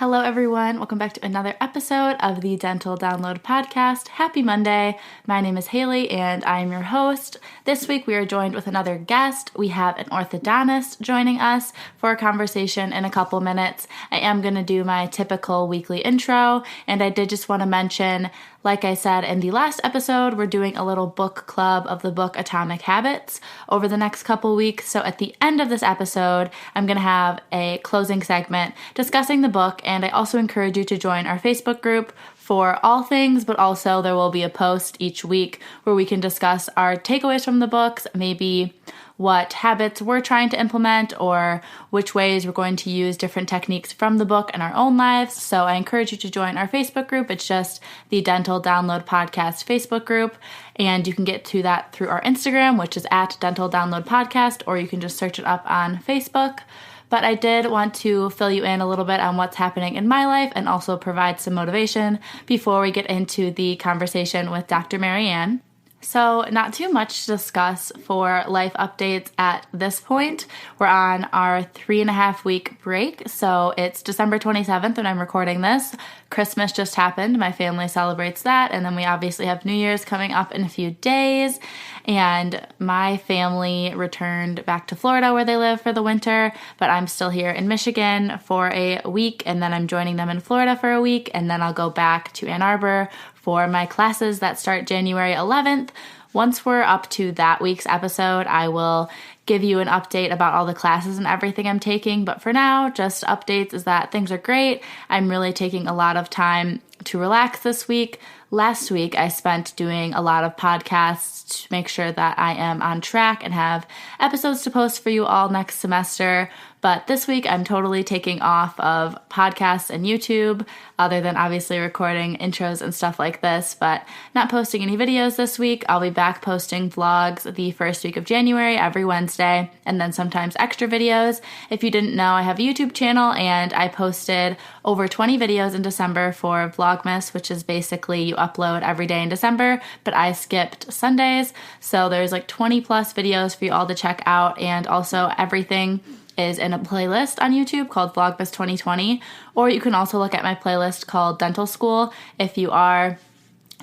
Hello, everyone. Welcome back to another episode of the Dental Download Podcast. Happy Monday. My name is Haley, and I'm your host. This week, we are joined with another guest. We have an orthodontist joining us for a conversation in a couple minutes. I am going to do my typical weekly intro, and I did just want to mention, like I said in the last episode, we're doing a little book club of the book Atomic Habits over the next couple weeks. So at the end of this episode, I'm going to have a closing segment discussing the book, and I also encourage you to join our Facebook group for all things, but also there will be a post each week where we can discuss our takeaways from the books, maybe what habits we're trying to implement or which ways we're going to use different techniques from the book in our own lives. So I encourage you to join our Facebook group. It's just the Dental Download Podcast Facebook group, and you can get to that through our Instagram, which is at Dental Download Podcast, or you can just search it up on Facebook. But I did want to fill you in a little bit on what's happening in my life and also provide some motivation before we get into the conversation with Dr. Marianne. So not too much to discuss for life updates at this point. We're on our 3.5-week break. So it's December 27th when I'm recording this. Christmas just happened. My family celebrates that. And then we obviously have New Year's coming up in a few days. And my family returned back to Florida where they live for the winter, but I'm still here in Michigan for a week, and then I'm joining them in Florida for a week, and then I'll go back to Ann Arbor for my classes that start January 11th. Once we're up to that week's episode, I will give you an update about all the classes and everything I'm taking, but for now, just updates is that things are great. I'm really taking a lot of time to relax this week. Last week, I spent doing a lot of podcasts to make sure that I am on track and have episodes to post for you all next semester. But this week, I'm totally taking off of podcasts and YouTube, other than obviously recording intros and stuff like this, but not posting any videos this week. I'll be back posting vlogs the first week of January every Wednesday, and then sometimes extra videos. If you didn't know, I have a YouTube channel, and I posted over 20 videos in December for Vlogmas, which is basically you upload every day in December, but I skipped Sundays. So there's like 20 plus videos for you all to check out, and also everything is in a playlist on YouTube called Vlogmas 2020, or you can also look at my playlist called Dental School if you are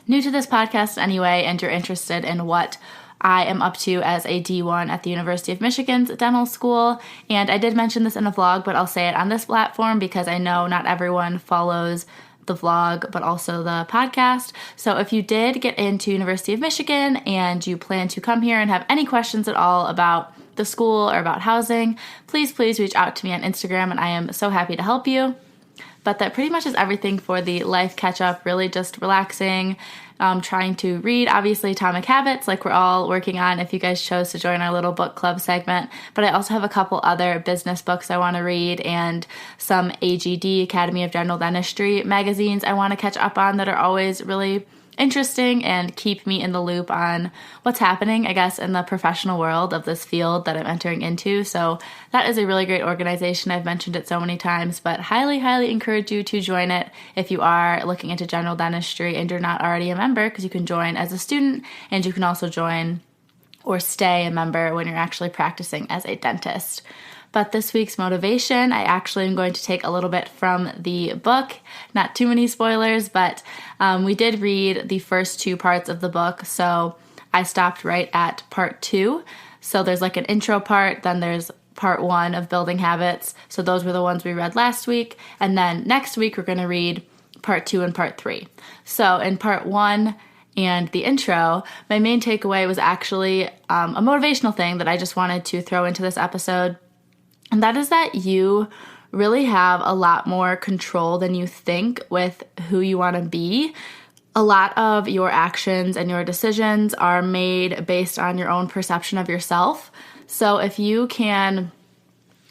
new to this podcast anyway and you're interested in what I am up to as a D1 at the University of Michigan's dental school. And I did mention this in a vlog, but I'll say it on this platform because I know not everyone follows the vlog, but also the podcast. So if you did get into University of Michigan and you plan to come here and have any questions at all about the school or about housing, please reach out to me on Instagram, and I am so happy to help you. But that pretty much is everything for the life catch-up, really just relaxing, trying to read, obviously, Atomic Habits, like we're all working on if you guys chose to join our little book club segment. But I also have a couple other business books I want to read and some AGD, Academy of General Dentistry magazines I want to catch up on that are always really interesting and keep me in the loop on what's happening, I guess, in the professional world of this field that I'm entering into. So that is a really great organization. I've mentioned it so many times, but highly encourage you to join it if you are looking into general dentistry and you're not already a member, because you can join as a student and you can also join or stay a member when you're actually practicing as a dentist. But this week's motivation, I actually am going to take a little bit from the book. Not too many spoilers, but we did read the first 2 parts of the book, so I stopped right at part 2. So there's like an intro part, then there's part 1 of Building Habits. So those were the ones we read last week. And then next week, we're going to read part 2 and part 3. So in part 1 and the intro, my main takeaway was actually a motivational thing that I just wanted to throw into this episode. And that is that you really have a lot more control than you think with who you want to be. A lot of your actions and your decisions are made based on your own perception of yourself. So if you can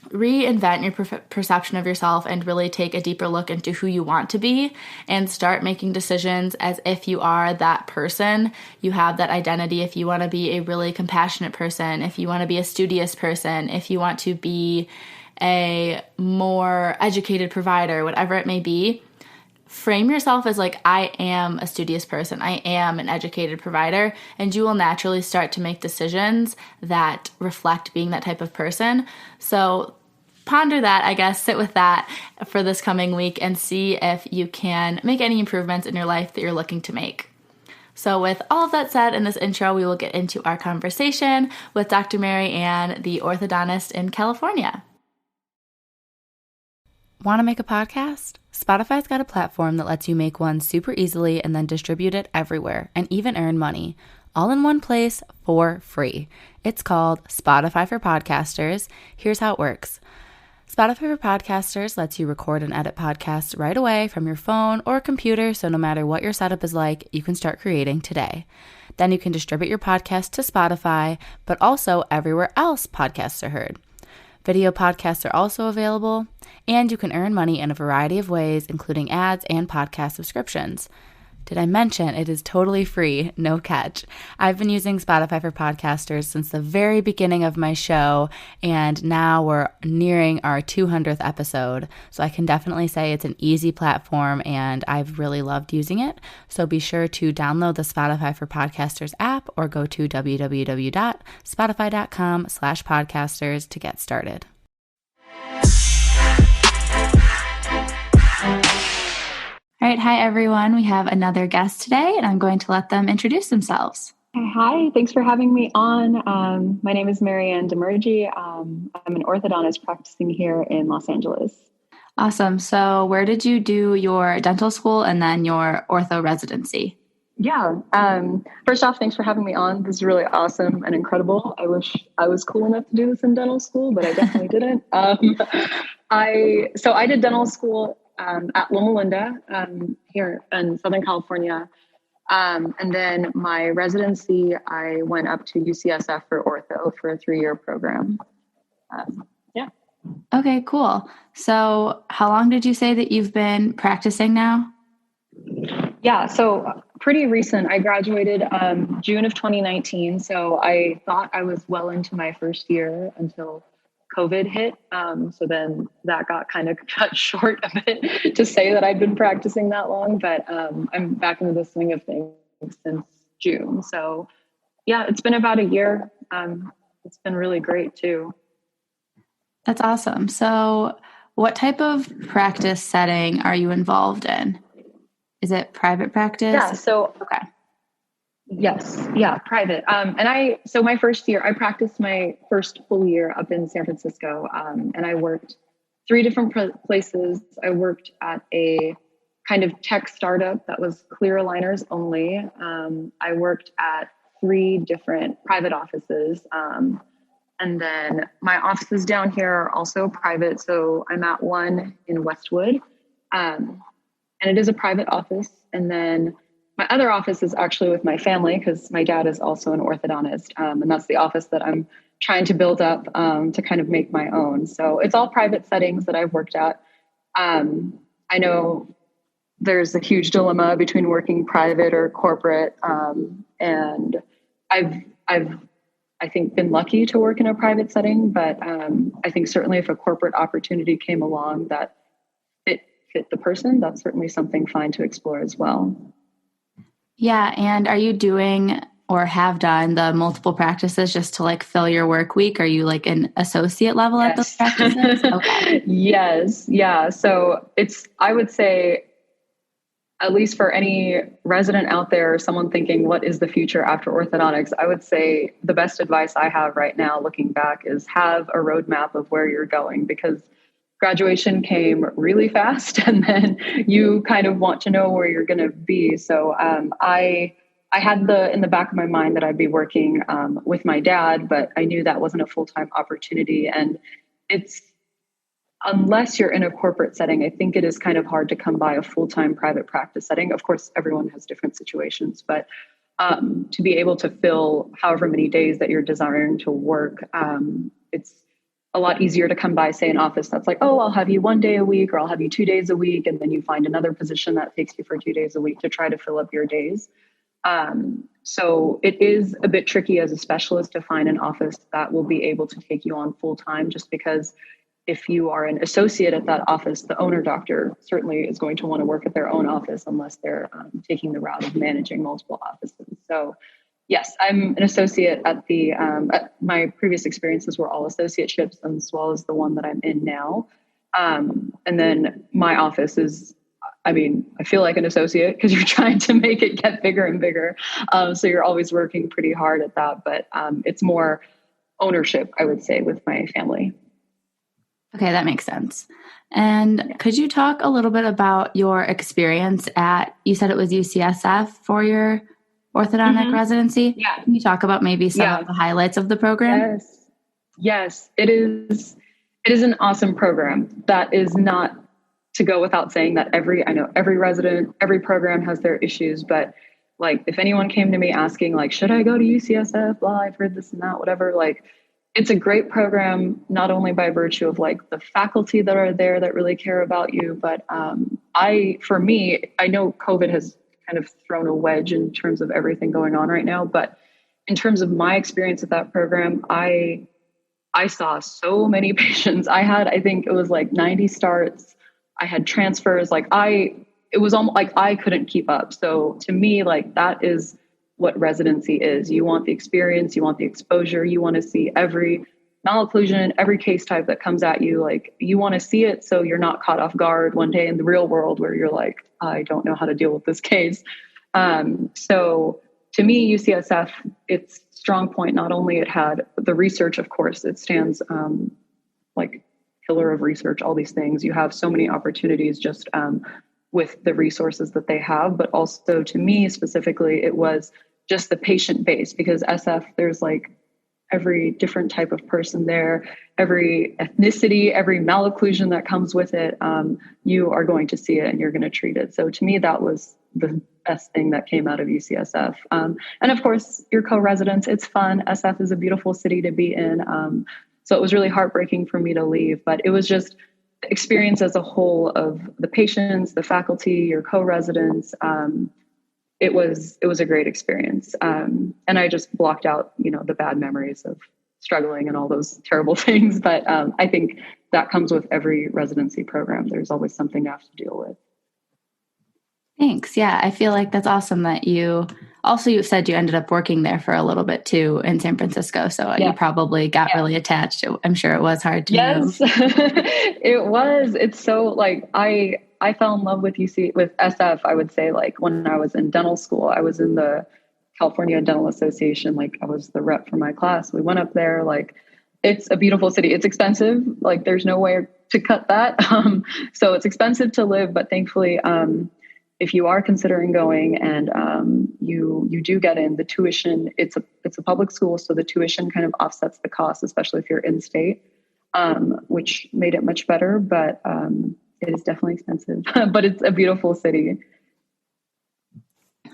reinvent your perception of yourself and really take a deeper look into who you want to be and start making decisions as if you are that person, you have that identity. If you want to be a really compassionate person, if you want to be a studious person, if you want to be a more educated provider, whatever it may be, frame yourself as like, I am a studious person, I am an educated provider, and you will naturally start to make decisions that reflect being that type of person. So ponder that, I guess, sit with that for this coming week and see if you can make any improvements in your life that you're looking to make. So with all of that said, in this intro, we will get into our conversation with Dr. Marianne, the orthodontist in California. Want to make a podcast? Spotify's got a platform that lets you make one super easily and then distribute it everywhere and even earn money, all in one place for free. It's called Spotify for Podcasters. Here's how it works. Spotify for Podcasters lets you record and edit podcasts right away from your phone or computer, so no matter what your setup is like, you can start creating today. Then you can distribute your podcast to Spotify, but also everywhere else podcasts are heard. Video podcasts are also available, and you can earn money in a variety of ways, including ads and podcast subscriptions. Did I mention it is totally free, no catch? I've been using Spotify for Podcasters since the very beginning of my show, and now we're nearing our 200th episode, so I can definitely say it's an easy platform, and I've really loved using it. So be sure to download the Spotify for Podcasters app or go to www.spotify.com/podcasters to get started. All right. Hi, everyone. We have another guest today, and I'm going to let them introduce themselves. Hi. Thanks for having me on. My name is Marianne. I'm an orthodontist practicing here in Los Angeles. Awesome. So where did you do your dental school and then your ortho residency? Yeah. First off, thanks for having me on. This is really awesome and incredible. I wish I was cool enough to do this in dental school, but I definitely didn't. I did dental school at Loma Linda here in Southern California. And then my residency, I went up to UCSF for ortho for a 3-year program. Yeah. Okay, cool. So how long did you say that you've been practicing now? Yeah, so pretty recent. I graduated June of 2019. So I thought I was well into my first year until COVID hit. So then that got kind of cut short a bit to say that I'd been practicing that long, but I'm back into the swing of things since June. So yeah, it's been about a year. It's been really great too. That's awesome. So what type of practice setting are you involved in? Is it private practice? Yeah. So, okay. Yes. Yeah. Private. So my first year, I practiced my first full year up in San Francisco. And I worked 3 different places. I worked at a kind of tech startup that was clear aligners only. I worked at 3 different private offices. And then my offices down here are also private. So I'm at one in Westwood. And it is a private office. And then my other office is actually with my family because my dad is also an orthodontist. And that's the office that I'm trying to build up to kind of make my own. So it's all private settings that I've worked at. I know there's a huge dilemma between working private or corporate. And I've I think been lucky to work in a private setting, but I think certainly if a corporate opportunity came along that fit the person, that's certainly something fine to explore as well. Yeah. And are you doing or have done the multiple practices just to like fill your work week? Are you like an associate level at those practices? Okay. Yes. Yeah. So I would say, at least for any resident out there, or someone thinking, what is the future after orthodontics? I would say the best advice I have right now, looking back, is have a roadmap of where you're going, because graduation came really fast and then you kind of want to know where you're going to be. So I had in the back of my mind that I'd be working with my dad, but I knew that wasn't a full-time opportunity. And unless you're in a corporate setting, I think it is kind of hard to come by a full-time private practice setting. Of course, everyone has different situations, but to be able to fill however many days that you're desiring to work, it's a lot easier to come by, say, an office that's like, oh, I'll have you 1 day a week, or I'll have you 2 days a week. And then you find another position that takes you for 2 days a week to try to fill up your days. So it is a bit tricky as a specialist to find an office that will be able to take you on full time, just because if you are an associate at that office, the owner doctor certainly is going to want to work at their own office unless they're taking the route of managing multiple offices. So Yes, I'm an associate at my previous experiences were all associateships, as well as the one that I'm in now. And then my office is, I mean, I feel like an associate because you're trying to make it get bigger and bigger. So you're always working pretty hard at that, but it's more ownership, I would say, with my family. Okay, that makes sense. And could you talk a little bit about your experience you said it was UCSF for your orthodontic residency? Yeah. Can you talk about maybe some of the highlights of the program? Yes, it is. It is an awesome program. That is not to go without saying that I know every resident, every program has their issues, but like if anyone came to me asking like, should I go to UCSF? Well, I've heard this and that, whatever, like it's a great program, not only by virtue of like the faculty that are there that really care about you, but for me, I know COVID has kind of thrown a wedge in terms of everything going on right now, but in terms of my experience at that program, I saw so many patients. I think it was like 90 starts. I had transfers. It was almost like I couldn't keep up. So to me, like that is what residency is. You want the experience, you want the exposure, you want to see every malocclusion, every case type that comes at you. Like you want to see it so you're not caught off guard one day in the real world where you're like, I don't know how to deal with this case. So to me, UCSF, its strong point, not only it had the research, of course, it stands like pillar of research, all these things. You have so many opportunities just with the resources that they have, but also to me specifically, it was just the patient base, because SF, there's like every different type of person there, every ethnicity, every malocclusion that comes with it, you are going to see it and you're going to treat it. So to me, that was the best thing that came out of UCSF. And of course, your co-residents, it's fun. SF is a beautiful city to be in. So it was really heartbreaking for me to leave, but it was just the experience as a whole of the patients, the faculty, your co-residents. It was a great experience. And I just blocked out, the bad memories of struggling and all those terrible things. But I think that comes with every residency program. There's always something you have to deal with. Thanks. Yeah, I feel like that's awesome that you said you ended up working there for a little bit too in San Francisco. So you probably got really attached. I'm sure it was hard to move. It was. It's so like I fell in love with SF. I would say like when I was in dental school, I was in the California Dental Association. Like I was the rep for my class. We went up there. Like it's a beautiful city. It's expensive. Like there's no way to cut that. So it's expensive to live, but thankfully, if you are considering going and you do get in the tuition, it's a public school, so the tuition kind of offsets the cost, especially if you're in state, which made it much better. But it is definitely expensive, but it's a beautiful city.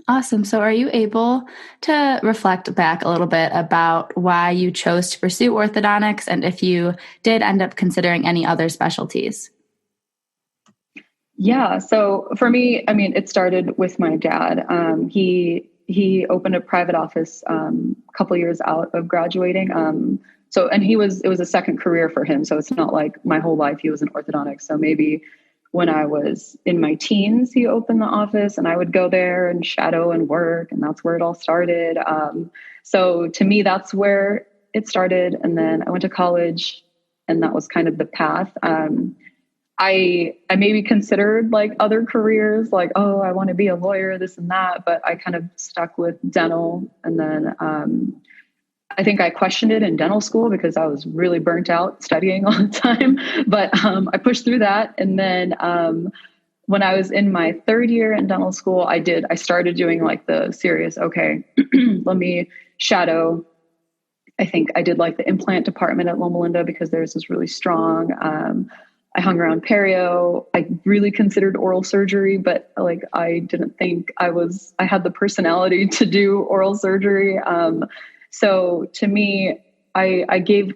Awesome. So are you able to reflect back a little bit about why you chose to pursue orthodontics and if you did end up considering any other specialties? Yeah. So for me, I mean, it started with my dad. He opened a private office a couple years out of graduating. And it was a second career for him. So it's not like my whole life he was in orthodontics. So maybe when I was in my teens, he opened the office and I would go there and shadow and work. And that's where it all started. So to me, that's where it started. And then I went to college and that was kind of the path. I maybe considered like other careers, like, oh, I want to be a lawyer, this and that, but I kind of stuck with dental. And then I think I questioned it in dental school because I was really burnt out studying all the time, but I pushed through that. And then when I was in my third year in dental school, I started doing like the serious, okay, let me shadow. I think I did like the implant department at Loma Linda because theirs was really strong. I hung around perio. I really considered oral surgery, but like I didn't think I had the personality to do oral surgery. So to me, I gave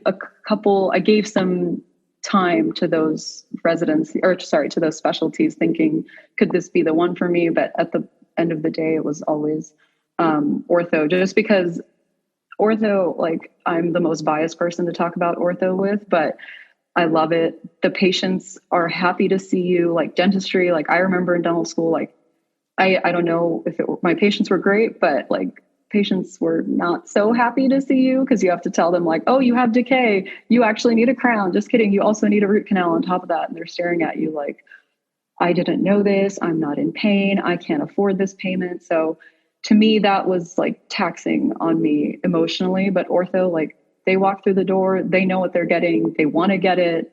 some time to those to those specialties, thinking, could this be the one for me? But at the end of the day, it was always ortho, just because ortho, like I'm the most biased person to talk about ortho with, but I love it. The patients are happy to see you. Like dentistry, like I remember in dental school, like I don't know if my patients were great, but like patients were not so happy to see you because you have to tell them like, oh, you have decay. You actually need a crown. Just kidding. You also need a root canal on top of that. And they're staring at you like, I didn't know this. I'm not in pain. I can't afford this payment. So to me, that was like taxing on me emotionally. But ortho, like, they walk through the door, they know what they're getting, they want to get it.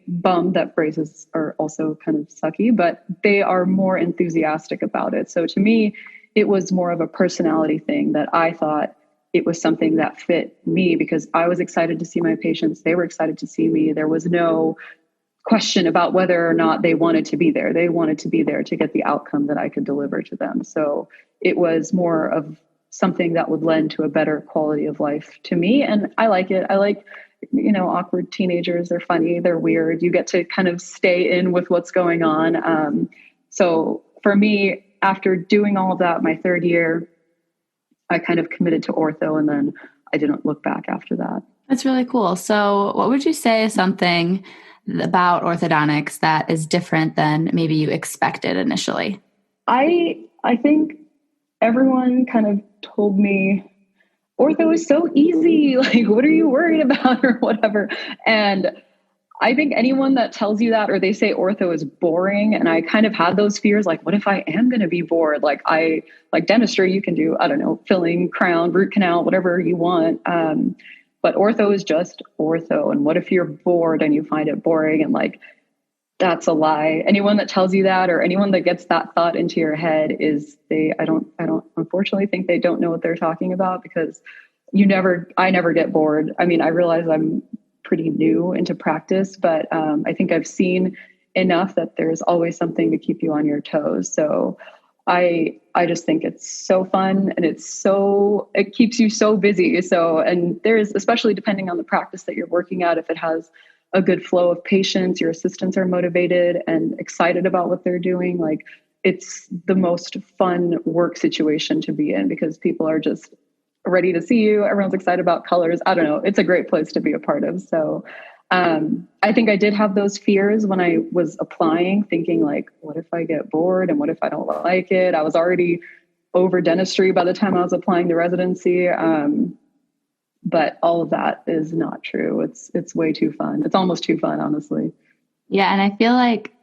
Bummed that braces are also kind of sucky, but they are more enthusiastic about it. So to me, it was more of a personality thing that I thought it was something that fit me because I was excited to see my patients. They were excited to see me. There was no question about whether or not they wanted to be there. They wanted to be there to get the outcome that I could deliver to them. So it was more of something that would lend to a better quality of life to me. And I like it. I like, awkward teenagers. They're funny. They're weird. You get to kind of stay in with what's going on. So for me, after doing all of that, my third year, I kind of committed to ortho, and then I didn't look back after that. That's really cool. So what would you say is something about orthodontics that is different than maybe you expected initially? I think everyone kind of told me ortho is so easy. Like, what are you worried about or whatever? And I think anyone that tells you that, or they say ortho is boring, and I kind of had those fears, like, what if I am going to be bored? Like dentistry, you can do, I don't know, filling, crown, root canal, whatever you want. But ortho is just ortho. And what if you're bored and you find it boring? And like, that's a lie. Anyone that tells you that, or anyone that gets that thought into your head I don't unfortunately think they don't know what they're talking about, because I never get bored. I mean, I realize I'm pretty new into practice, but I think I've seen enough that there's always something to keep you on your toes. So I just think it's so fun, and it keeps you so busy. So, and there's, especially depending on the practice that you're working at, if it has a good flow of patients, your assistants are motivated and excited about what they're doing. Like, it's the most fun work situation to be in, because people are just ready to see you. Everyone's excited about colors. I don't know. It's a great place to be a part of. So I think I did have those fears when I was applying, thinking like, what if I get bored, and what if I don't like it? I was already over dentistry by the time I was applying the residency. But all of that is not true. It's way too fun. It's almost too fun, honestly. Yeah. And I feel like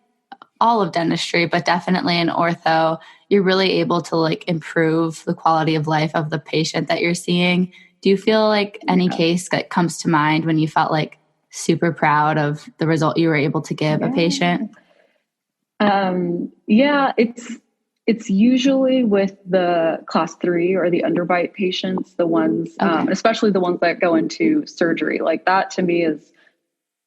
all of dentistry, but definitely in ortho, you're really able to like improve the quality of life of the patient that you're seeing. Do you feel like any case that comes to mind when you felt like super proud of the result you were able to give a patient? It's usually with the class 3 or the underbite patients, the ones, especially the ones that go into surgery. Like, that to me is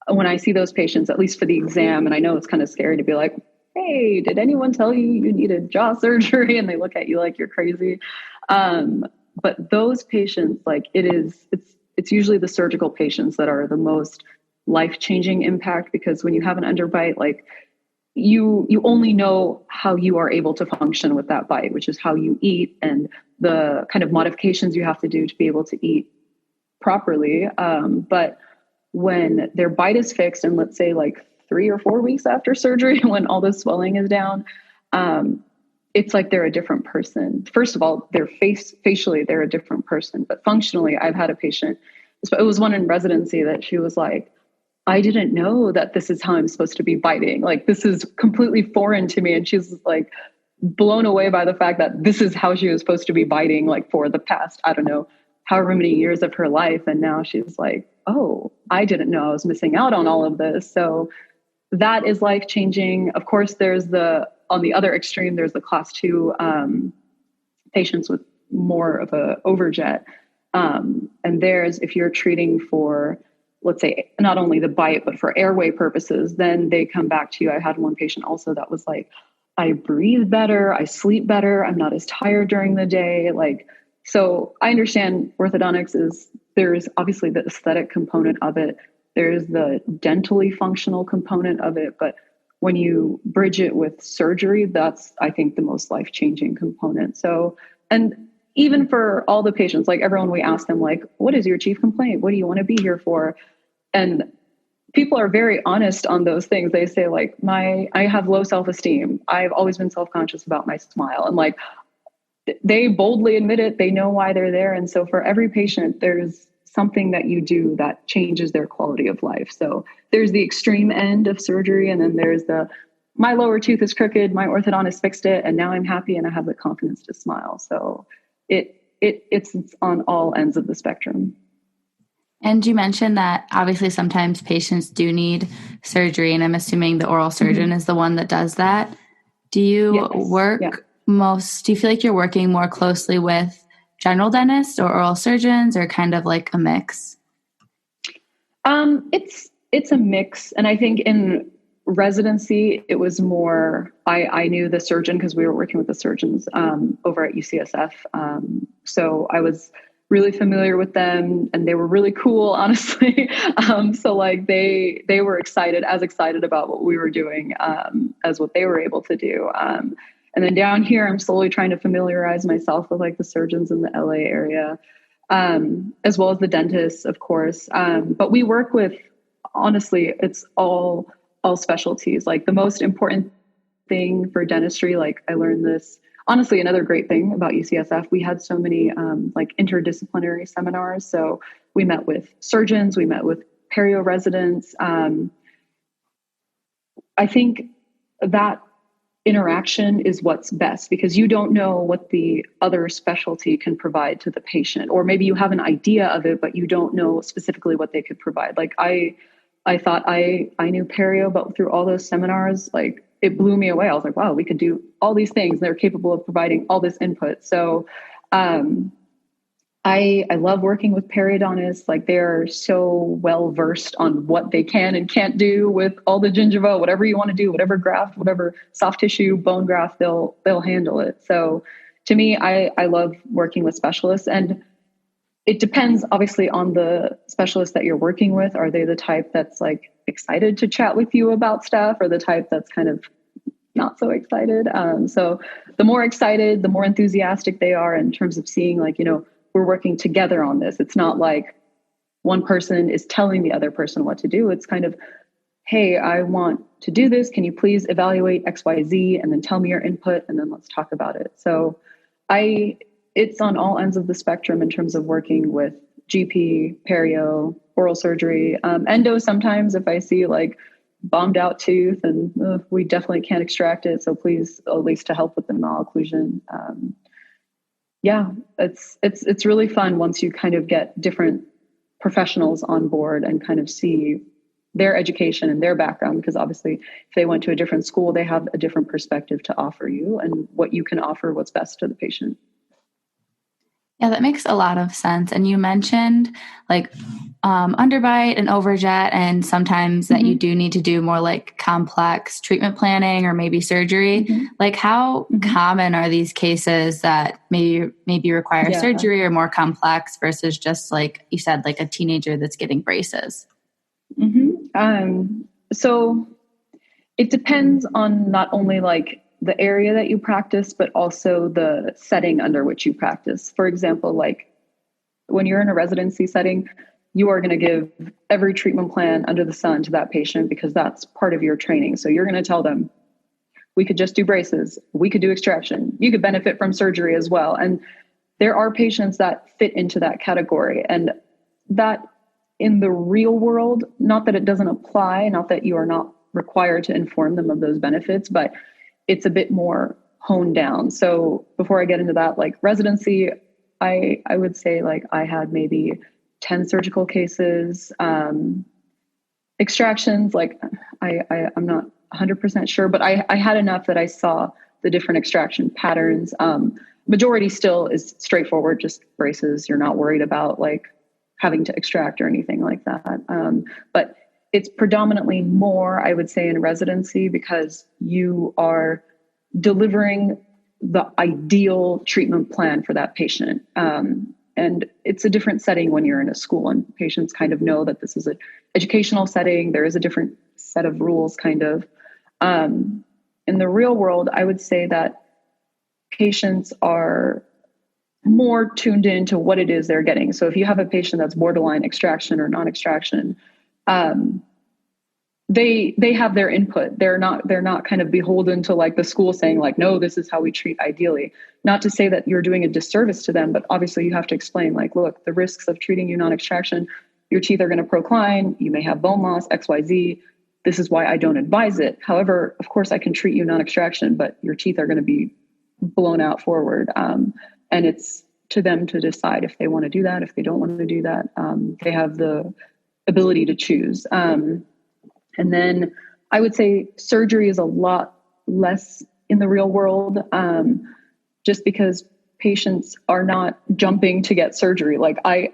when I see those patients, at least for the exam, and I know it's kind of scary to be like, hey, did anyone tell you you needed jaw surgery? And they look at you like you're crazy. But those patients, like, it's usually the surgical patients that are the most life-changing impact, because when you have an underbite, like, you only know how you are able to function with that bite, which is how you eat and the kind of modifications you have to do to be able to eat properly. But when their bite is fixed, and let's say like 3 or 4 weeks after surgery, when all the swelling is down, it's like they're a different person. First of all, facially, they're a different person, but functionally, I've had a patient, it was one in residency, that she was like, I didn't know that this is how I'm supposed to be biting. Like, this is completely foreign to me. And she's like blown away by the fact that this is how she was supposed to be biting, like, for the past, I don't know, however many years of her life. And now she's like, oh, I didn't know I was missing out on all of this. So that is life changing. Of course, on the other extreme, there's the class 2 patients with more of a overjet. And if you're treating for, let's say, not only the bite, but for airway purposes, then they come back to you. I had one patient also that was like, I breathe better, I sleep better, I'm not as tired during the day. Like, so I understand orthodontics there's obviously the aesthetic component of it. There's the dentally functional component of it. But when you bridge it with surgery, that's, I think, the most life-changing component. So, and even for all the patients, like, everyone, we ask them, like, what is your chief complaint? What do you want to be here for? And people are very honest on those things. They say, like, I have low self-esteem. I've always been self-conscious about my smile. And like, they boldly admit it. They know why they're there. And so for every patient, there's something that you do that changes their quality of life. So there's the extreme end of surgery. And then there's my lower tooth is crooked. My orthodontist fixed it. And now I'm happy and I have the confidence to smile. So it's on all ends of the spectrum. And you mentioned that obviously sometimes patients do need surgery, and I'm assuming the oral surgeon is the one that does that. Do you do you feel like you're working more closely with general dentists or oral surgeons, or kind of like a mix? It's a mix. And I think in residency, it was more, I knew the surgeon because we were working with the surgeons over at UCSF. So I was really familiar with them, and they were really cool, honestly. So like they were excited about what we were doing as what they were able to do. And then down here, I'm slowly trying to familiarize myself with like the surgeons in the LA area, as well as the dentists, of course. But we work with, honestly, it's all specialties. Like the most important thing for dentistry, like I learned this, honestly, another great thing about UCSF, we had so many like interdisciplinary seminars. So we met with surgeons, we met with perio residents. I think that interaction is what's best, because you don't know what the other specialty can provide to the patient, or maybe you have an idea of it, but you don't know specifically what they could provide. Like I thought I knew perio, but through all those seminars, like it blew me away. I was like, wow, we could do all these things. They're capable of providing all this input. So I love working with periodontists. Like they're so well versed on what they can and can't do with all the gingiva, whatever you want to do, whatever graft, whatever soft tissue, bone graft, they'll handle it. So to me, I love working with specialists, and it depends obviously on the specialist that you're working with. Are they the type that's like excited to chat with you about stuff, or the type that's kind of not so excited? So the more excited, the more enthusiastic they are in terms of seeing like, we're working together on this. It's not like one person is telling the other person what to do. It's kind of, hey, I want to do this. Can you please evaluate XYZ and then tell me your input, and then let's talk about it. So it's on all ends of the spectrum in terms of working with GP, perio, oral surgery, endo sometimes if I see like bombed out tooth and we definitely can't extract it. So please, at least to help with the malocclusion. It's really fun once you kind of get different professionals on board and kind of see their education and their background, because obviously if they went to a different school, they have a different perspective to offer you and what you can offer, what's best to the patient. Yeah, that makes a lot of sense. And you mentioned like underbite and overjet, and sometimes that you do need to do more like complex treatment planning or maybe surgery. Like how common are these cases that maybe require surgery or more complex versus just like you said, like a teenager that's getting braces? So it depends on not only like the area that you practice, but also the setting under which you practice. For example, like when you're in a residency setting, you are going to give every treatment plan under the sun to that patient because that's part of your training. So you're going to tell them, we could just do braces. We could do extraction. You could benefit from surgery as well. And there are patients that fit into that category. And that in the real world, not that it doesn't apply, not that you are not required to inform them of those benefits, but it's a bit more honed down. So before I get into that, like residency, I would say like I had maybe 10 surgical cases, extractions. Like I'm not 100% sure, but I had enough that I saw the different extraction patterns. Majority still is straightforward, just braces. You're not worried about like having to extract or anything like that. But it's predominantly more, I would say, in residency because you are delivering the ideal treatment plan for that patient. And it's a different setting when you're in a school and patients kind of know that this is an educational setting. There is a different set of rules kind of. In the real world, I would say that patients are more tuned into what it is they're getting. So if you have a patient that's borderline extraction or non-extraction, they have their input. They're not kind of beholden to like the school saying like, no, this is how we treat ideally. Not to say that you're doing a disservice to them, but obviously you have to explain like, look, the risks of treating you non-extraction, your teeth are going to procline, you may have bone loss, XYZ. This is why I don't advise it. However, of course I can treat you non-extraction, but your teeth are going to be blown out forward. And it's to them to decide if they want to do that, if they don't want to do that. They have the ability to choose. And then I would say surgery is a lot less in the real world, just because patients are not jumping to get surgery. Like I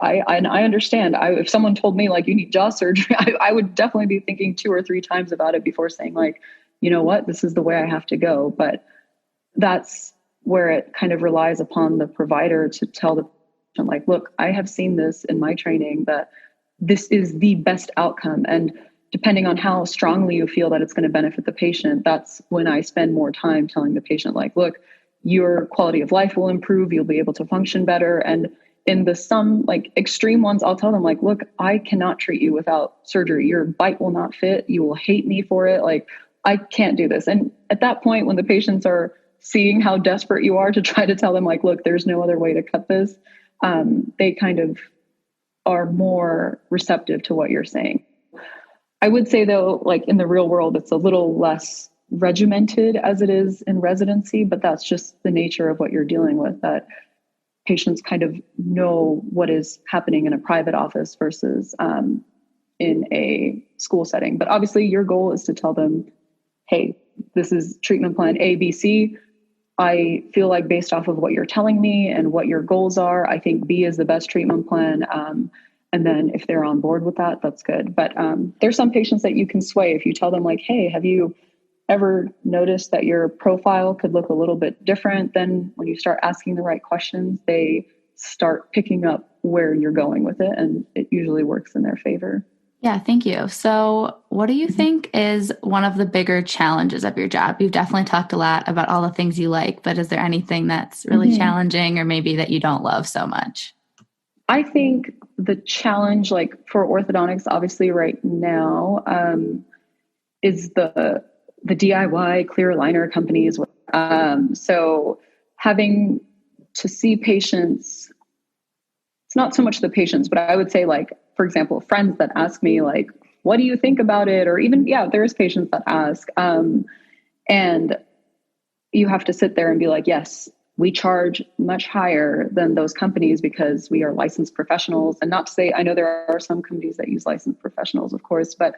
understand. If someone told me like you need jaw surgery, I would definitely be thinking 2 or 3 times about it before saying like, you know what, this is the way I have to go. But that's where it kind of relies upon the provider to tell the patient like, look, I have seen this in my training that this is the best outcome. And depending on how strongly you feel that it's going to benefit the patient, that's when I spend more time telling the patient, like, look, your quality of life will improve. You'll be able to function better. And in the some like extreme ones, I'll tell them like, look, I cannot treat you without surgery. Your bite will not fit. You will hate me for it. Like, I can't do this. And at that point, when the patients are seeing how desperate you are to try to tell them like, look, there's no other way to cut this, they kind of are more receptive to what you're saying. I would say though, like in the real world, it's a little less regimented as it is in residency, but that's just the nature of what you're dealing with, that patients kind of know what is happening in a private office versus in a school setting. But obviously your goal is to tell them, hey, this is treatment plan A, B, C. I feel like based off of what you're telling me and what your goals are, I think B is the best treatment plan. And then if they're on board with that, that's good. But there's some patients that you can sway if you tell them like, hey, have you ever noticed that your profile could look a little bit different? Then when you start asking the right questions, they start picking up where you're going with it. And it usually works in their favor. Yeah, thank you. So what do you think is one of the bigger challenges of your job? You've definitely talked a lot about all the things you like, but is there anything that's really challenging or maybe that you don't love so much? I think the challenge, like for orthodontics, obviously right now, is the DIY clear aligner companies. So having to see patients, it's not so much the patients, but I would say like, for example, friends that ask me like, what do you think about it? Or even, there's patients that ask, and you have to sit there and be like, yes, we charge much higher than those companies because we are licensed professionals. And not to say, I know there are some companies that use licensed professionals, of course, but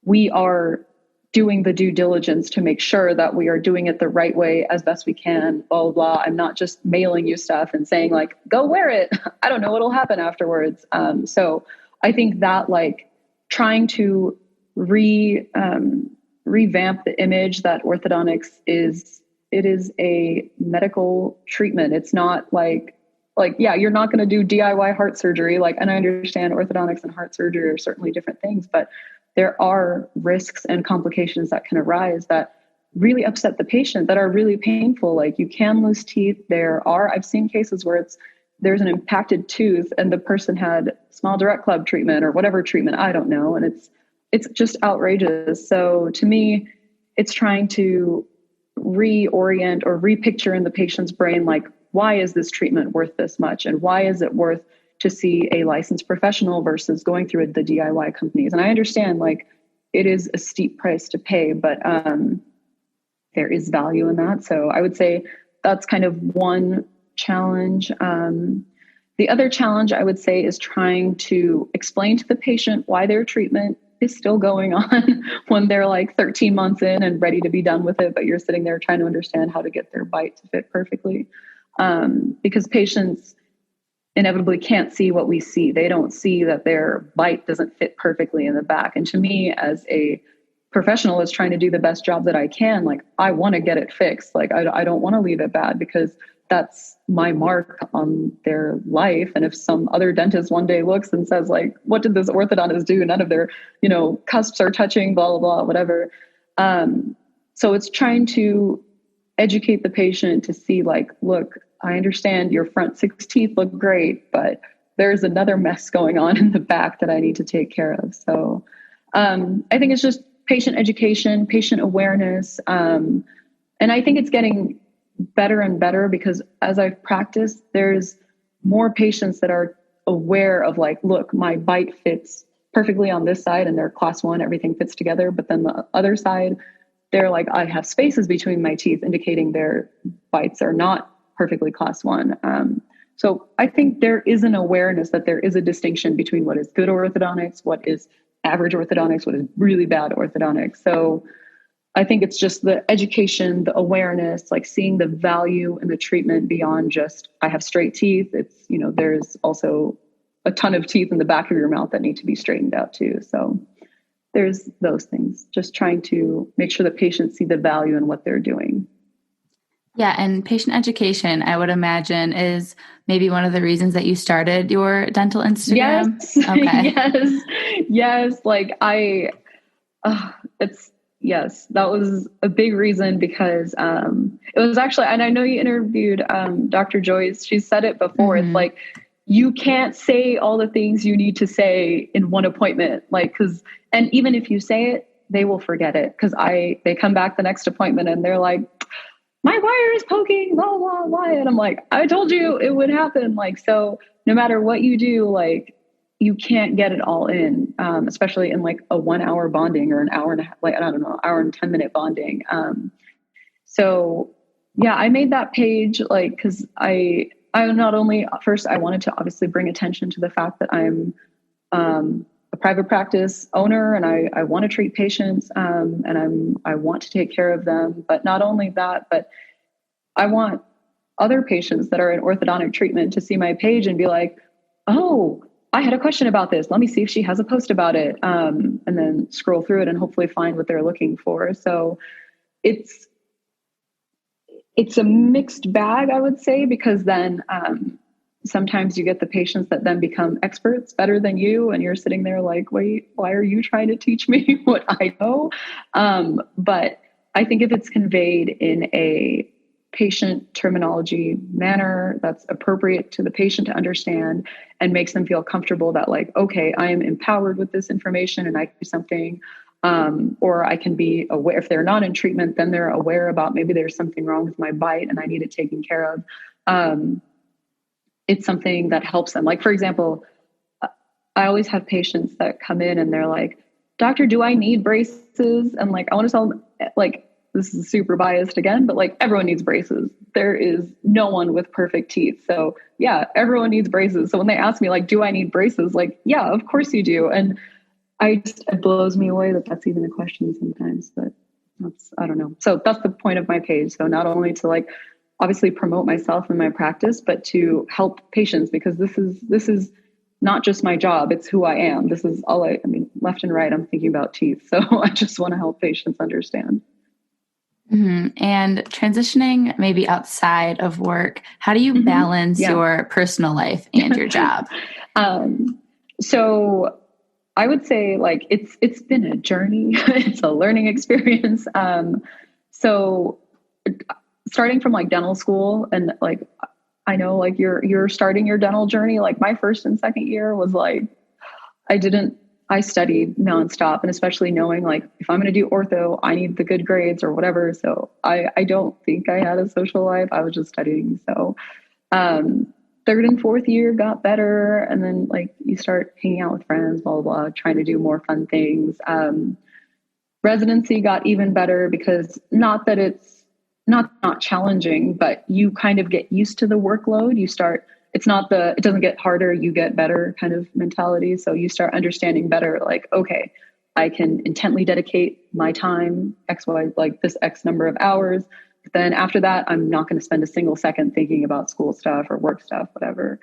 we are doing the due diligence to make sure that we are doing it the right way as best we can, blah, blah, blah. I'm not just mailing you stuff and saying like, go wear it. I don't know what'll happen afterwards. So I think that like trying to revamp the image that orthodontics is, it is a medical treatment. It's not like, you're not going to do DIY heart surgery. Like, and I understand orthodontics and heart surgery are certainly different things, but there are risks and complications that can arise that really upset the patient, that are really painful. Like you can lose teeth. I've seen cases where there's an impacted tooth and the person had small direct club treatment or whatever treatment, I don't know. And it's just outrageous. So to me, it's trying to reorient or repicture in the patient's brain, like, why is this treatment worth this much? And why is it worth to see a licensed professional versus going through the DIY companies? And I understand like it is a steep price to pay, but there is value in that. So I would say that's kind of one challenge. The other challenge I would say is trying to explain to the patient why their treatment is still going on when they're like 13 months in and ready to be done with it, but you're sitting there trying to understand how to get their bite to fit perfectly. Because patients inevitably can't see what we see. They don't see that their bite doesn't fit perfectly in the back. And to me, as a professional that's trying to do the best job that I can, like I want to get it fixed. Like I don't want to leave it bad because that's my mark on their life. And if some other dentist one day looks and says like, what did this orthodontist do? None of their, cusps are touching, blah, blah, blah, whatever. So it's trying to educate the patient to see like, look, I understand your front 6 teeth look great, but there's another mess going on in the back that I need to take care of. So I think it's just patient education, patient awareness. And I think it's getting better and better because as I've practiced, there's more patients that are aware of like, look, my bite fits perfectly on this side and they're class 1, everything fits together. But then the other side, they're like, I have spaces between my teeth indicating their bites are not perfectly class 1. So I think there is an awareness that there is a distinction between what is good orthodontics, what is average orthodontics, what is really bad orthodontics. So I think it's just the education, the awareness, like seeing the value in the treatment beyond just, I have straight teeth. It's, you know, there's also a ton of teeth in the back of your mouth that need to be straightened out too. So there's those things, just trying to make sure the patients see the value in what they're doing. Yeah, and patient education, I would imagine, is maybe one of the reasons that you started your dental Instagram. Yes. Okay. Yes. Like yes, that was a big reason because it was actually, and I know you interviewed Dr. Joyce. She said it before. It's like, you can't say all the things you need to say in one appointment. Like, and even if you say it, they will forget it. They come back the next appointment and they're like, my wire is poking, blah, blah, blah. And I'm like, I told you it would happen. Like, so no matter what you do, like, you can't get it all in, especially in like a 1 hour bonding or an hour and a half, like, I don't know, hour and 10-minute bonding. So yeah, I made that page, like, cause I not only first, I wanted to obviously bring attention to the fact that I'm, a private practice owner and I want to treat patients, and I want to take care of them, but not only that, but I want other patients that are in orthodontic treatment to see my page and be like, oh, I had a question about this. Let me see if she has a post about it. And then scroll through it and hopefully find what they're looking for. So it's a mixed bag, I would say, because then sometimes you get the patients that then become experts better than you. And you're sitting there like, wait, why are you trying to teach me what I know? But I think if it's conveyed in a patient terminology manner that's appropriate to the patient to understand and makes them feel comfortable that like, okay, I am empowered with this information and I can do something, or I can be aware if they're not in treatment, then they're aware about maybe there's something wrong with my bite and I need it taken care of. It's something that helps them. Like, for example, I always have patients that come in and they're like, doctor, do I need braces? And like, I want to tell them, like, this is super biased again, but like everyone needs braces. There is no one with perfect teeth. So yeah, everyone needs braces. So when they ask me like, do I need braces? Like, yeah, of course you do. And it blows me away that that's even a question sometimes, but I don't know. So that's the point of my page. So not only to like, obviously promote myself and my practice, but to help patients, because this is not just my job. It's who I am. This is all I mean, left and right, I'm thinking about teeth. So I just want to help patients understand. Mm-hmm. And transitioning maybe outside of work, how do you balance your personal life and your job? So I would say like, it's been a journey. It's a learning experience. So starting from like dental school and like, I know like you're starting your dental journey. Like my first and second year was like, I studied nonstop, and especially knowing like, if I'm going to do ortho, I need the good grades or whatever. So I don't think I had a social life. I was just studying. So, third and fourth year got better. And then like you start hanging out with friends, blah, blah, blah, trying to do more fun things. Residency got even better because not that it's not challenging, but you kind of get used to the workload. It doesn't get harder, you get better kind of mentality. So you start understanding better, like, okay, I can intently dedicate my time, like this X number of hours. But then after that, I'm not going to spend a single second thinking about school stuff or work stuff, whatever.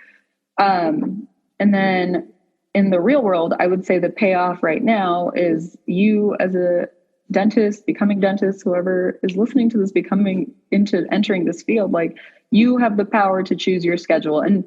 And then in the real world, I would say the payoff right now is you as a dentist, becoming dentist, whoever is listening to this, entering this field, like you have the power to choose your schedule. And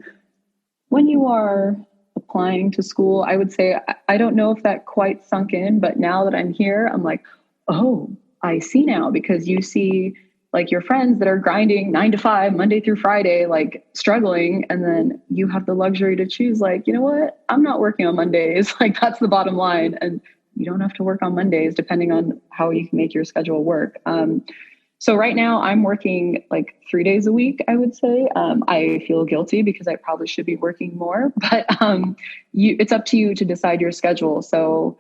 when you are applying to school, I would say, I don't know if that quite sunk in, but now that I'm here, I'm like, oh, I see now, because you see like your friends that are grinding 9 to 5, Monday through Friday, like struggling. And then you have the luxury to choose like, you know what, I'm not working on Mondays. Like that's the bottom line. And you don't have to work on Mondays, depending on how you can make your schedule work. So right now I'm working like 3 days a week, I would say. I feel guilty because I probably should be working more, but it's up to you to decide your schedule. So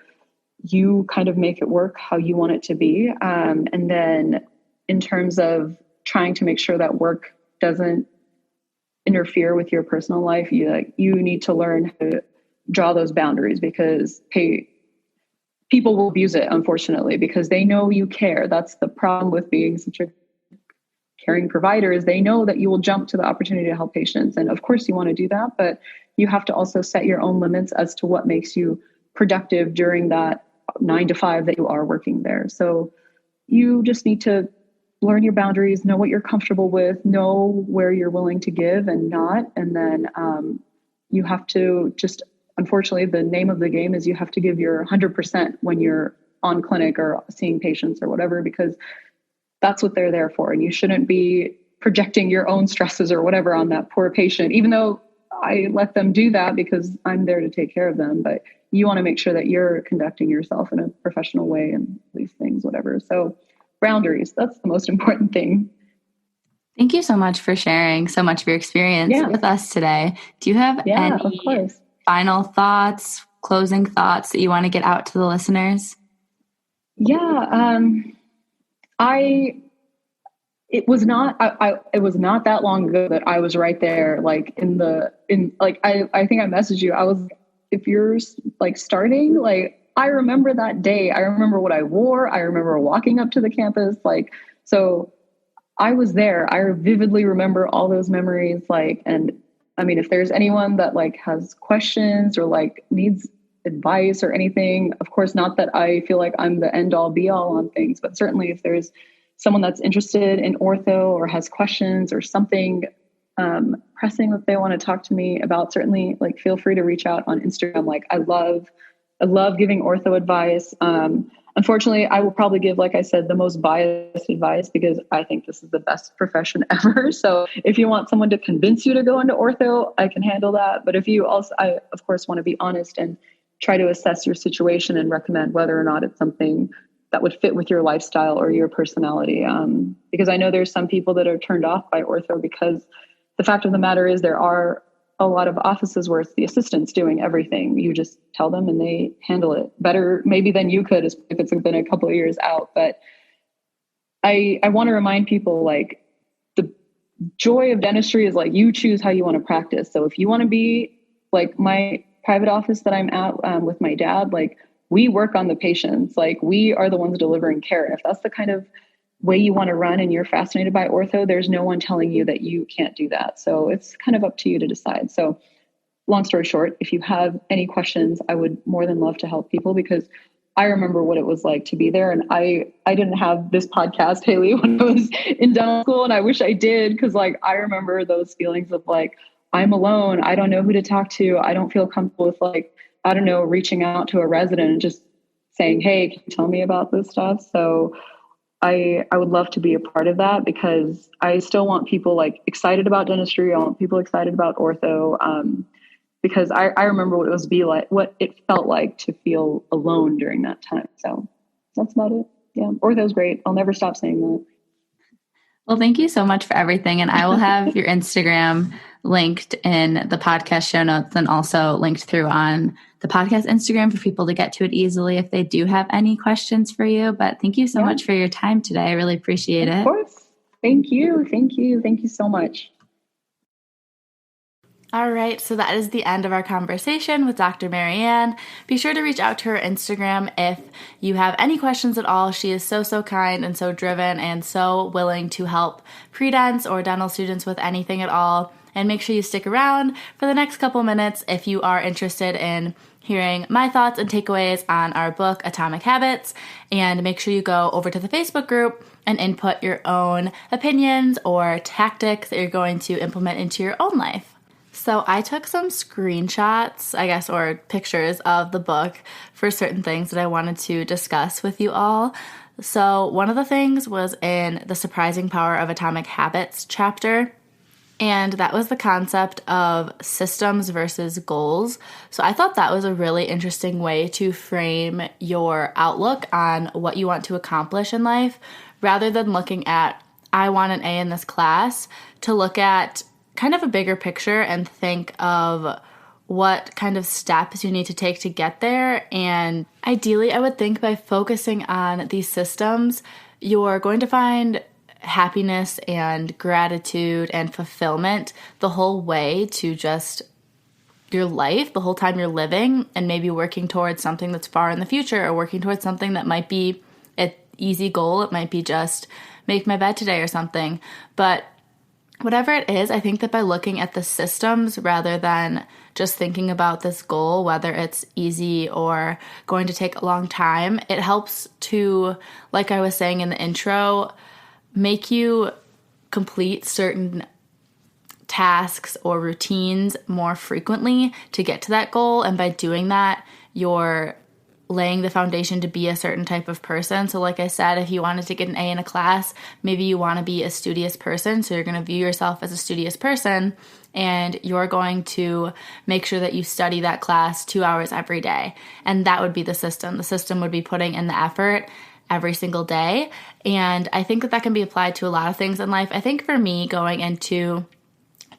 you kind of make it work how you want it to be. And then in terms of trying to make sure that work doesn't interfere with your personal life, you need to learn how to draw those boundaries, because people will abuse it, unfortunately, because they know you care. That's the problem with being such a caring provider, is they know that you will jump to the opportunity to help patients. And of course you want to do that, but you have to also set your own limits as to what makes you productive during that 9 to 5 that you are working there. So you just need to learn your boundaries, know what you're comfortable with, know where you're willing to give and not. And then you have to just, unfortunately, the name of the game is you have to give your 100% when you're on clinic or seeing patients or whatever, because that's what they're there for. And you shouldn't be projecting your own stresses or whatever on that poor patient, even though I let them do that because I'm there to take care of them. But you want to make sure that you're conducting yourself in a professional way and these things, whatever. So boundaries, that's the most important thing. Thank you so much for sharing so much of your experience with us today. Do you have any final thoughts, closing thoughts that you want to get out to the listeners? It was not that long ago that I was right there, like I think I messaged you. I was, if you're like starting, like, I remember that day. I remember what I wore. I remember walking up to the campus. Like, so I was there. I vividly remember all those memories. Like, and I mean, if there's anyone that like has questions or like needs advice or anything, of course, not that I feel like I'm the end all be all on things, but certainly if there's someone that's interested in ortho or has questions or something pressing that they want to talk to me about, certainly like feel free to reach out on Instagram. Like, I love giving ortho advice. Unfortunately, I will probably give, like I said, the most biased advice because I think this is the best profession ever. So if you want someone to convince you to go into ortho, I can handle that. But if you also, I of course want to be honest and try to assess your situation and recommend whether or not it's something that would fit with your lifestyle or your personality. Because I know there's some people that are turned off by ortho because the fact of the matter is there are a lot of offices where it's the assistants doing everything. You just tell them and they handle it better maybe than you could if it's been a couple of years out. But I want to remind people, like, the joy of dentistry is like you choose how you want to practice. So if you want to be like my private office that I'm at with my dad, like, we work on the patients. Like, we are the ones delivering care. If that's the kind of way you want to run and you're fascinated by ortho, there's no one telling you that you can't do that. So it's kind of up to you to decide. So long story short, if you have any questions, I would more than love to help people, because I remember what it was like to be there. And I didn't have this podcast, Haley, when I was in dental school. And I wish I did, because like, I remember those feelings of like, I'm alone. I don't know who to talk to. I don't feel comfortable with, like, I don't know, reaching out to a resident and just saying, hey, can you tell me about this stuff? So I would love to be a part of that, because I still want people like excited about dentistry. I want people excited about ortho, because I remember what it felt like to feel alone during that time. So that's about it. Yeah. Ortho's great. I'll never stop saying that. Well, thank you so much for everything. And I will have your Instagram linked in the podcast show notes and also linked through on the podcast Instagram for people to get to it easily if they do have any questions for you. But thank you so much for your time today. I really appreciate it. Of course. Thank you. Thank you. Thank you so much. All right, so that is the end of our conversation with Dr. Marianne. Be sure to reach out to her Instagram if you have any questions at all. She is so kind and so driven and so willing to help pre-dents or dental students with anything at all. And make sure you stick around for the next couple minutes if you are interested in hearing my thoughts and takeaways on our book, Atomic Habits. And make sure you go over to the Facebook group and input your own opinions or tactics that you're going to implement into your own life. So I took some screenshots, I guess, or pictures of the book for certain things that I wanted to discuss with you all. So one of the things was in the Surprising Power of Atomic Habits chapter. And that was the concept of systems versus goals. So I thought that was a really interesting way to frame your outlook on what you want to accomplish in life, rather than looking at, I want an A in this class, to look at kind of a bigger picture and think of what kind of steps you need to take to get there. And ideally, I would think by focusing on these systems, you're going to find happiness and gratitude and fulfillment the whole way to just your life, the whole time you're living, and maybe working towards something that's far in the future, or working towards something that might be an easy goal. It might be just make my bed today or something. But whatever it is, I think that by looking at the systems rather than just thinking about this goal, whether it's easy or going to take a long time, it helps to, like I was saying in the intro, make you complete certain tasks or routines more frequently to get to that goal. And by doing that, you're laying the foundation to be a certain type of person. So like I said, if you wanted to get an A in a class, maybe you want to be a studious person. So you're going to view yourself as a studious person, and you're going to make sure that you study that class 2 hours every day. And that would be the system. The system would be putting in the effort every single day. And I think that that can be applied to a lot of things in life. I think for me, going into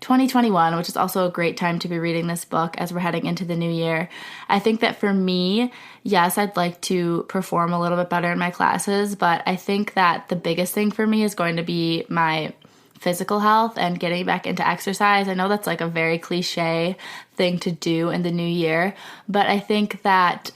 2021, which is also a great time to be reading this book as we're heading into the new year, I think that for me, yes, I'd like to perform a little bit better in my classes, but I think that the biggest thing for me is going to be my physical health and getting back into exercise. I know that's like a very cliche thing to do in the new year, but I think that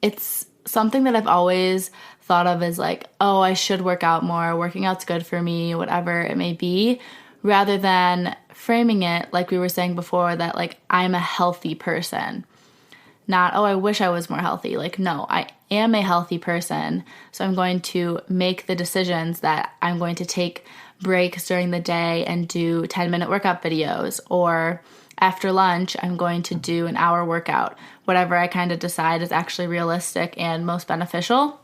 it's something that I've always thought of as like, oh, I should work out more, working out's good for me, whatever it may be, rather than framing it like we were saying before, that like I'm a healthy person. Not, oh, I wish I was more healthy. Like, no, I am a healthy person. So I'm going to make the decisions that I'm going to take breaks during the day and do 10-minute workout videos, or after lunch, I'm going to do an hour workout, whatever I kind of decide is actually realistic and most beneficial.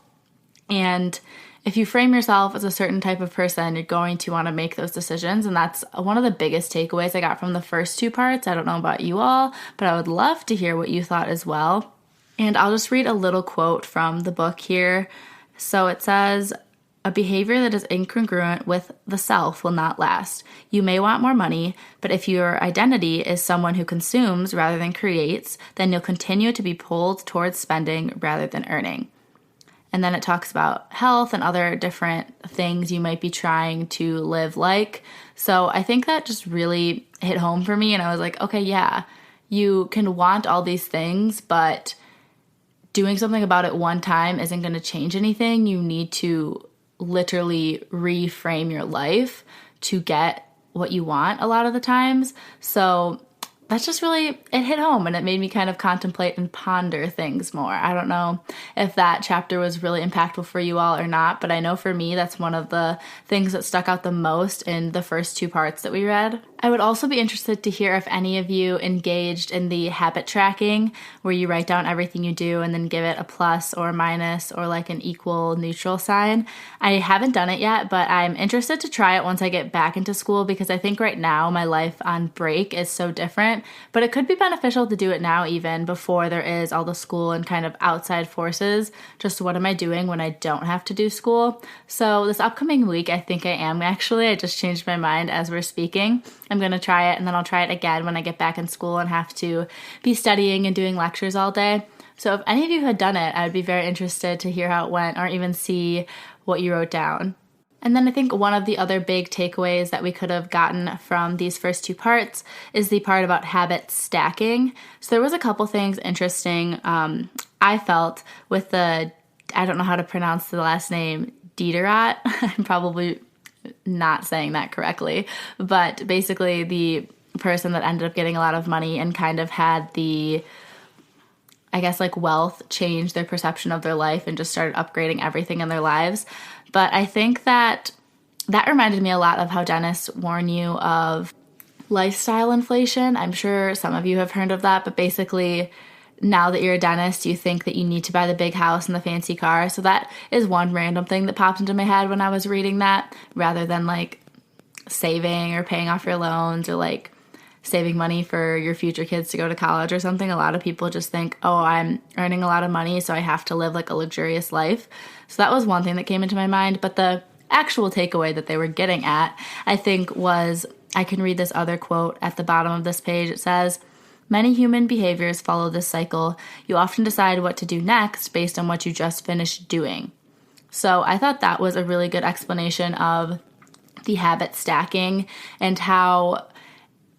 And if you frame yourself as a certain type of person, you're going to want to make those decisions. And that's one of the biggest takeaways I got from the first two parts. I don't know about you all, but I would love to hear what you thought as well. And I'll just read a little quote from the book here. So it says, "A behavior that is incongruent with the self will not last. You may want more money, but if your identity is someone who consumes rather than creates, then you'll continue to be pulled towards spending rather than earning." And then it talks about health and other different things you might be trying to live like. So I think that just really hit home for me. And I was like, okay, yeah, you can want all these things, but doing something about it one time isn't going to change anything. You need to literally reframe your life to get what you want a lot of the times. So that's just really, it hit home, and it made me kind of contemplate and ponder things more. I don't know if that chapter was really impactful for you all or not, but I know for me, that's one of the things that stuck out the most in the first two parts that we read. I would also be interested to hear if any of you engaged in the habit tracking, where you write down everything you do and then give it a plus or a minus or like an equal neutral sign. I haven't done it yet, but I'm interested to try it once I get back into school, because I think right now my life on break is so different, but it could be beneficial to do it now, even before there is all the school and kind of outside forces. Just what am I doing when I don't have to do school? So this upcoming week, I think I am actually. I just changed my mind as we're speaking. I'm going to try it, and then I'll try it again when I get back in school and have to be studying and doing lectures all day. So if any of you had done it, I would be very interested to hear how it went, or even see what you wrote down. And then I think one of the other big takeaways that we could have gotten from these first two parts is the part about habit stacking. So there was a couple things interesting I felt with the, I don't know how to pronounce the last name, Diderot. I'm probably not saying that correctly, but basically the person that ended up getting a lot of money and kind of had the, I guess, like wealth change their perception of their life and just started upgrading everything in their lives. But I think that reminded me a lot of how dentists warn you of lifestyle inflation. I'm sure some of you have heard of that, but basically now that you're a dentist, you think that you need to buy the big house and the fancy car. So that is one random thing that popped into my head when I was reading that, rather than like saving or paying off your loans or like saving money for your future kids to go to college or something. A lot of people just think, oh, I'm earning a lot of money, so I have to live like a luxurious life. So that was one thing that came into my mind. But the actual takeaway that they were getting at, I think, was, I can read this other quote at the bottom of this page. It says, "Many human behaviors follow this cycle. You often decide what to do next based on what you just finished doing." So I thought that was a really good explanation of the habit stacking and how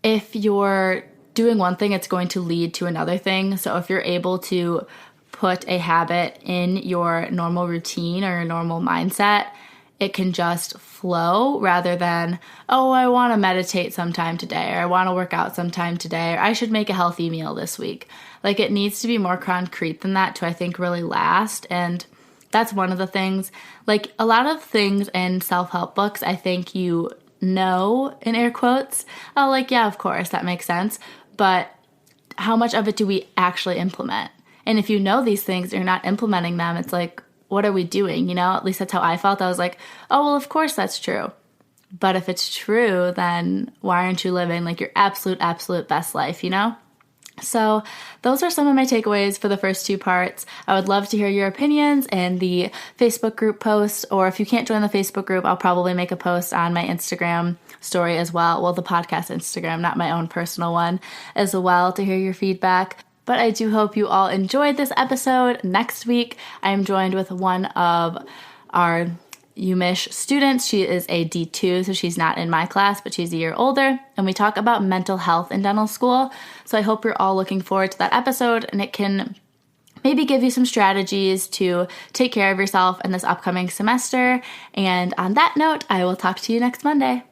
if you're doing one thing, it's going to lead to another thing. So if you're able to put a habit in your normal routine or your normal mindset, it can just flow rather than, oh, I want to meditate sometime today, or I want to work out sometime today, or I should make a healthy meal this week. Like, it needs to be more concrete than that to, I think, really last. And that's one of the things. Like, a lot of things in self-help books, I think you know, in air quotes, oh, like, yeah, of course, that makes sense. But how much of it do we actually implement? And if you know these things, you're not implementing them, it's like, what are we doing? You know, at least that's how I felt. I was like, oh, well, of course that's true. But if it's true, then why aren't you living like your absolute best life, you know? So those are some of my takeaways for the first two parts. I would love to hear your opinions in the Facebook group post, or if you can't join the Facebook group, I'll probably make a post on my Instagram story as well. Well, the podcast Instagram, not my own personal one, as well, to hear your feedback. But I do hope you all enjoyed this episode. Next week, I am joined with one of our UMich students. She is a D2, so she's not in my class, but she's a year older, and we talk about mental health in dental school. So I hope you're all looking forward to that episode, and it can maybe give you some strategies to take care of yourself in this upcoming semester. And on that note, I will talk to you next Monday.